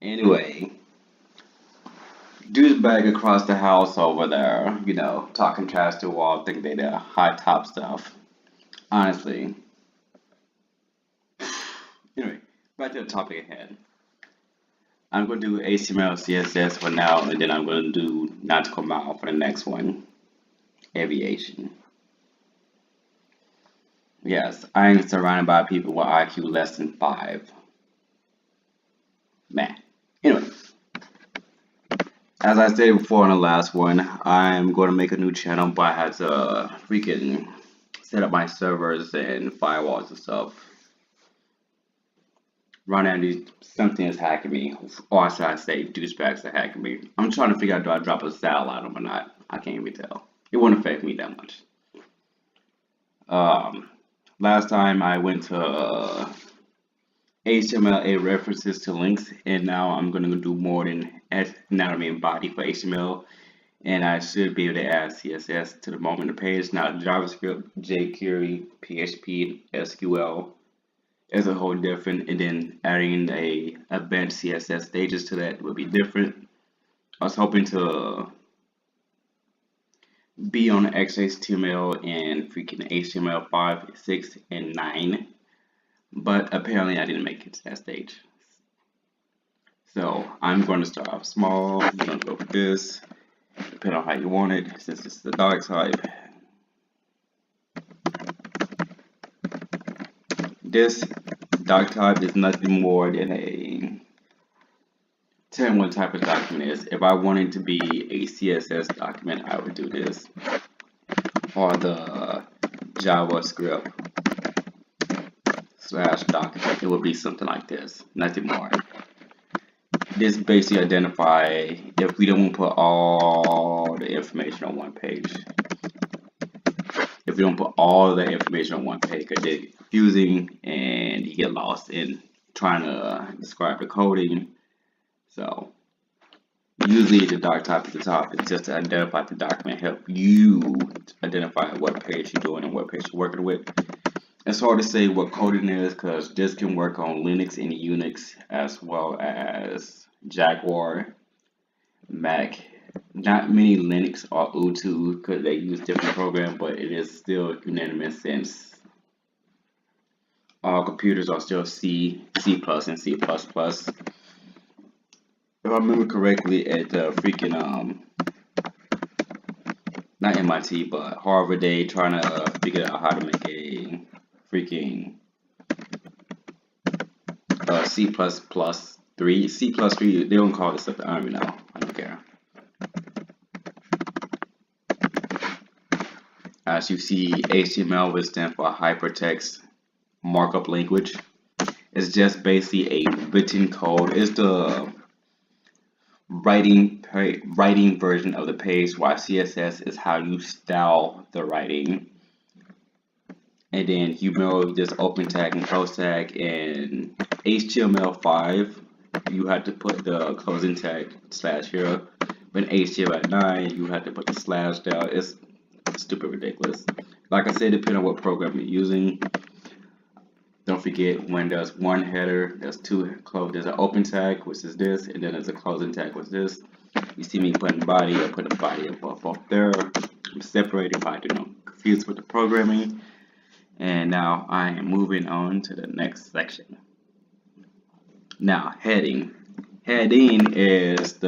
Anyway, dudes bag across the house over there, talking trash to the wall, think they the high top stuff. Honestly. Anyway, back to the topic ahead. I'm going to do HTML, CSS for now, and then I'm going to do nautical mile for the next one. Aviation. Yes, I am surrounded by people with IQ less than 5. Man. Anyway, as I stated before in the last one, I'm going to make a new channel, but I had to freaking set up my servers and firewalls and stuff. Right now, something is hacking me, or should I say, douchebags are hacking me. I'm trying to figure out, do I drop a satellite on them or not? I can't even tell. It wouldn't affect me that much. Last time I went to HTML references to links, and now I'm going to do more than anatomy and body for HTML, and I should be able to add CSS to the moment of the page. Now, JavaScript, jQuery, PHP, SQL is a whole different, and then adding a advanced CSS stages to that would be different. I was hoping to be on XHTML and freaking HTML5, 6, and 9, but apparently I didn't make it to that stage. So I'm going to start off small. I'm going to go with this, depending on how you want it, since it's the dark type. This dark type is nothing more than a tell me what type of document is. If I wanted to be a CSS document, I would do this. Or the JavaScript / document, it would be something like this. Nothing more. This basically identify if we don't put all the information on one page. If we don't put all the information on one page, it get confusing and you get lost in trying to describe the coding. So usually the dark type at the top is just to identify the document, help you identify what page you're doing and what page you're working with. It's hard to say what coding is because this can work on Linux and Unix as well as Jaguar, Mac. Not many Linux or Ubuntu because they use different programs, but it is still unanimous since all computers are still C, C++, and C++. If I remember correctly, at the freaking not MIT, but Harvard, they trying to figure out how to make a freaking C++3, C+3. They don't call this stuff. I don't even know. I don't care. As you see, HTML would stand for Hypertext Markup Language. It's just basically a written code. It's the writing version of the page, while CSS is how you style the writing. And then you know this open tag and close tag. In HTML5, you have to put the closing tag / here. But in HTML9, you have to put the slash down. It's stupid ridiculous. Like I said, depending on what program you're using. Don't forget, when there's one header, there's two close. There's an open tag, which is this, and then there's a closing tag, which is this. You see me putting body, I put the body above both there. I'm separating if I do not confused with the programming. And now I am moving on to the next section. Now, heading. Heading is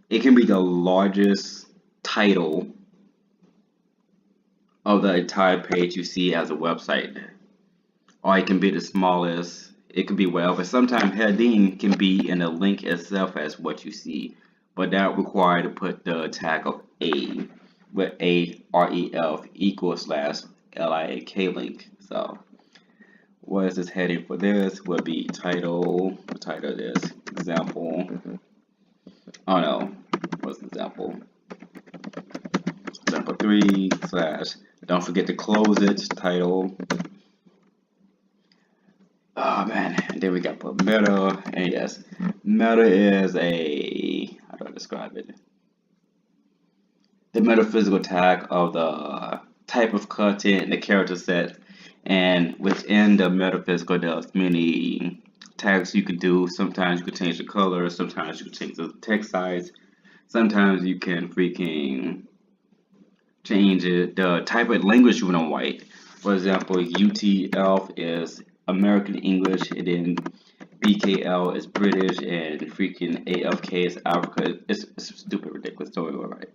it can be the largest title of the entire page you see as a website, or it can be the smallest. It could be whatever. Sometimes heading can be in the link itself as what you see, but that requires to put the tag of A with AREF equals / LIAK link. So what is this heading for? This would be title. The title of this example. Oh no, what's the example? Example 3 / don't forget to close it, title. Oh man, and then we got put meta, and yes, meta is how do I describe it? The metaphysical tag of the type of content and the character set, and within the metaphysical there's many tags you could do. Sometimes you could change the color, sometimes you could change the text size, sometimes you can freaking change it, the type of language you want to write. For example, UTL is American English, and then BKL is British, and freaking AFK is Africa. It's stupid, ridiculous, don't worry about it.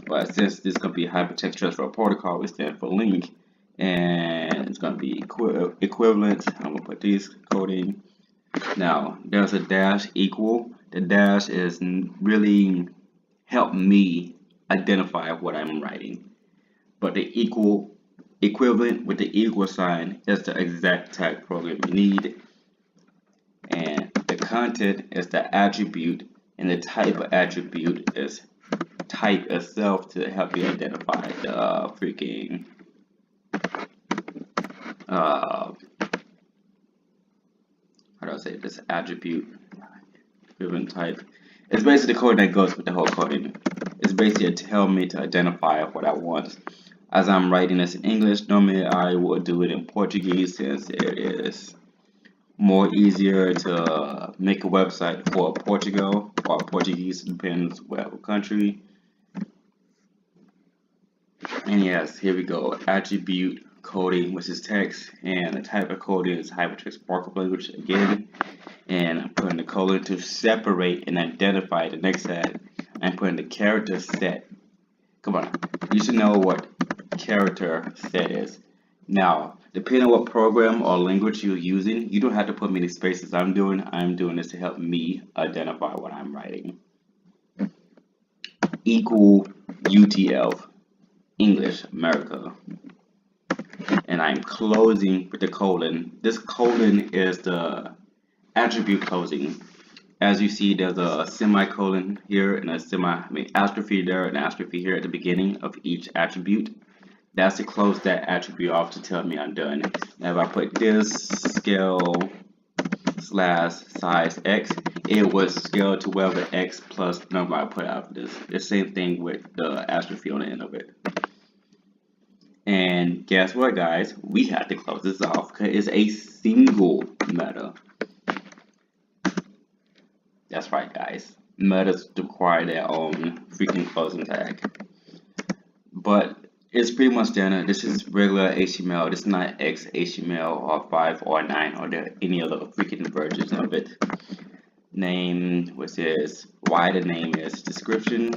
But since this is going to be a hypertext transfer protocol, we stand for link, and it's going to be equivalent. I'm going to put these coding. Now, there's a dash equal. The dash is really help me identify what I'm writing. But the equivalent with the equal sign is the exact tag program you need. And the content is the attribute, and the type of attribute is type itself to help you identify the freaking how do I say this attribute equivalent type. It's basically the code that goes with the whole coding. It's basically to help me to identify what I want. As I'm writing this in English, normally I will do it in Portuguese since it is more easier to make a website for Portugal or Portuguese, depends whatever country. And yes, here we go. Attribute coding, which is text, and the type of coding is hypertext markup language again. And I'm putting the colon to separate and identify the next set. I'm putting the character set. Come on, you should know what character set is. Now, depending on what program or language you're using, you don't have to put many spaces. I'm doing this to help me identify what I'm writing. Equal UTF, English, America. And I'm closing with the colon. This colon is the attribute closing. As you see, there's a semicolon here and a apostrophe there and an apostrophe here at the beginning of each attribute. That's to close that attribute off to tell me I'm done. Now if I put this scale / size x, it was scaled to whatever x plus number I put out for this. The same thing with the apostrophe on the end of it. And guess what, guys? We have to close this off because it's a single meta. That's right, guys. Metas require their own freaking closing tag. But it's pretty much standard. This is regular HTML. This is not XHTML or 5 or 9 or any other freaking versions of it. Name, which is why the name is description.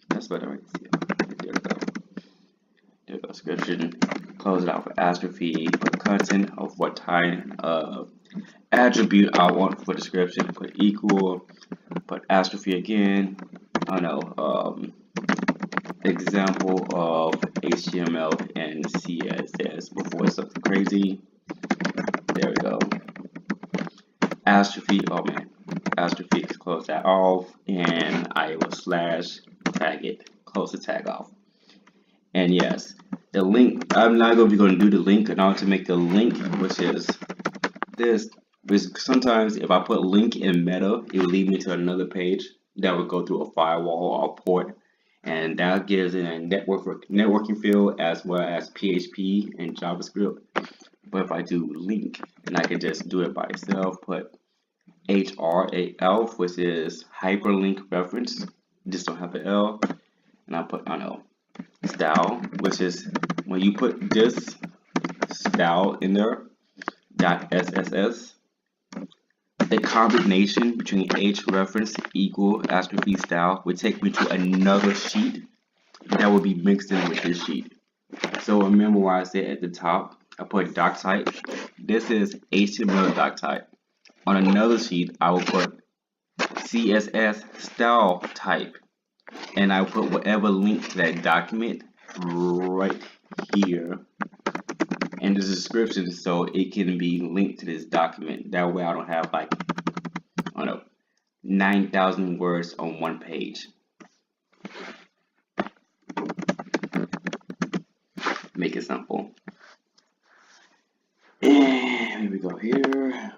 That's what I right here. There we go. There we go. Description. Close it out with apostrophe. Put content of what type of attribute I want for description. Put equal. Put apostrophe again. I don't know. Example of HTML and CSS before something crazy. There we go. Apostrophe. Oh man. Apostrophe. Close that off, and I will / tag it. Close the tag off. And yes, the link. I'm not going to be going to do the link in order to make the link, which is this. Because sometimes if I put link in meta, it will lead me to another page that would go through a firewall or a port, and that gives it a networking field as well as PHP and JavaScript. But if I do link, and I can just do it by itself, put HRAL, which is hyperlink reference, just don't have the L, and I put, I don't know, style, which is when you put this style in there, .sss, the combination between H reference equal apostrophe style would take me to another sheet that will be mixed in with this sheet. So remember what I said at the top, I put doc type. This is HTML doc type. On another sheet, I will put CSS style type, and I will put whatever link to that document right here in the description so it can be linked to this document. That way I don't have like, I don't know, 9,000 words on one page. Make it simple. And here we go here.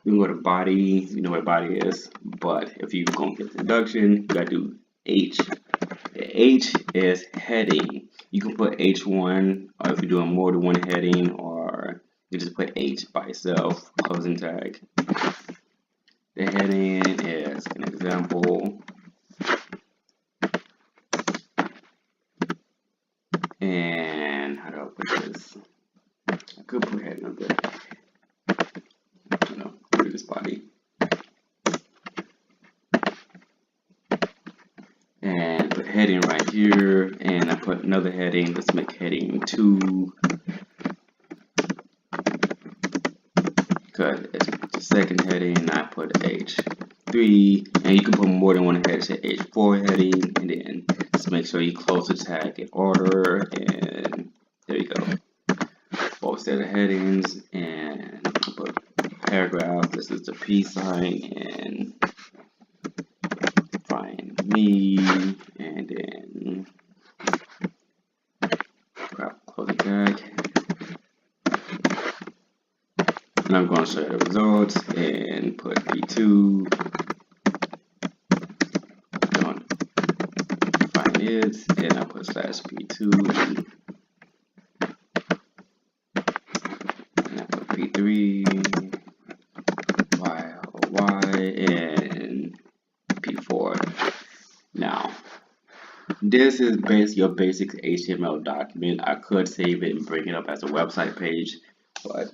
We can go to body, you know what body is, but if you're going to get the introduction, you gotta do H. The H is heading. You can put H1, or if you're doing more than one heading, or you just put H by itself, closing tag. The heading is an example, and how do I put this? I could put heading up there. You know, put this body. And put heading right here, and I put another heading. Let's make heading 2. Because it's the second heading, I put H3, and you can put more than one heading, say H4 heading, and then just make sure you close the tag in order, and there you go. Both set of headings, and put paragraph. This is the P sign, and find me, and then close the tag. And I'm going to show you the results and put P2. Don't find it, and I put slash P2. And I put P3, Y, and P4. Now, this is your basic HTML document. I could save it and bring it up as a website page, but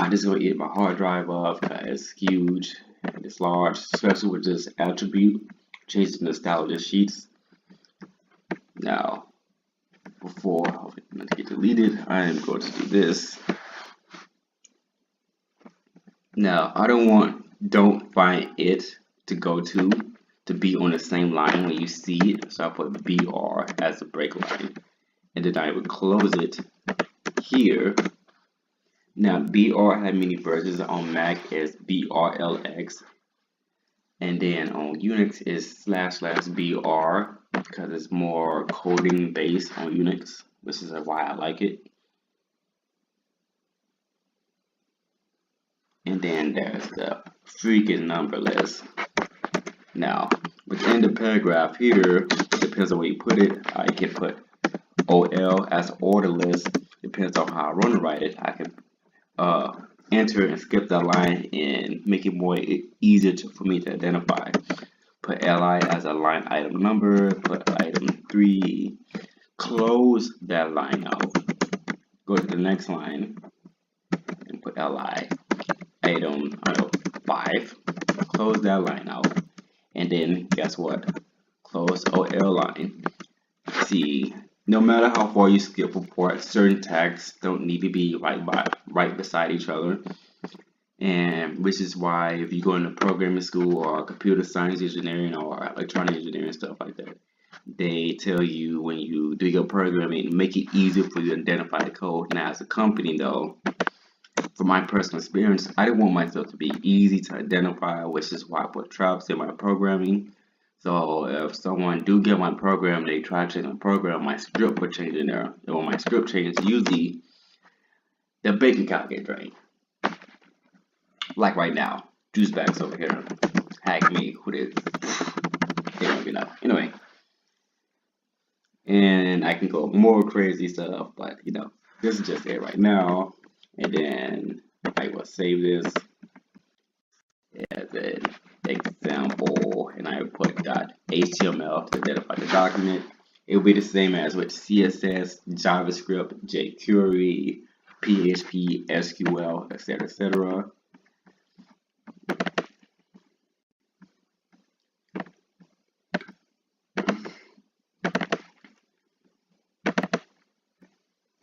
this is going to eat my hard drive up because it's huge and it's large, especially with this attribute, changing the style of the sheets. Now, before I get deleted, I am going to do this. Now, I don't find it to go to be on the same line when you see it, so I put BR as a break line, and then I would close it here. Now, BR had many versions. On Mac is BRLX, and then on Unix is //BR because it's more coding based on Unix, which is why I like it. And then there's the freaking numberless. Now, within the paragraph here, depends on where you put it. I can put OL as orderless. Depends on how I want to write it. I can enter and skip that line and make it more easier for me to identify. Put LI as a line item number, put item 3, close that line out, go to the next line and put LI, item 5, close that line out, and then guess what, close OL line. See, no matter how far you skip report, certain tags don't need to be right beside each other, and which is why if you go into programming school or computer science engineering or electronic engineering, stuff like that, they tell you when you do your programming, make it easier for you to identify the code. Now, as a company though, from my personal experience, I didn't want myself to be easy to identify, which is why I put traps in my programming. So if someone do get my program, they try to change my program, my script will change in there. And when my script changes, usually the bank account get drained. Like right now, juice bags over here, hack me, who did? They don't even know. Anyway, and I can go more crazy stuff, but you know, this is just it right now. And then I will save this as an example, and I put .html to identify the document. It will be the same as with CSS, JavaScript, jQuery, PHP, SQL, etc., etc.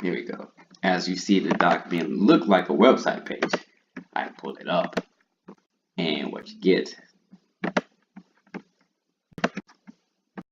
Here we go. As you see, the document look like a website page. I pull it up, and what you get,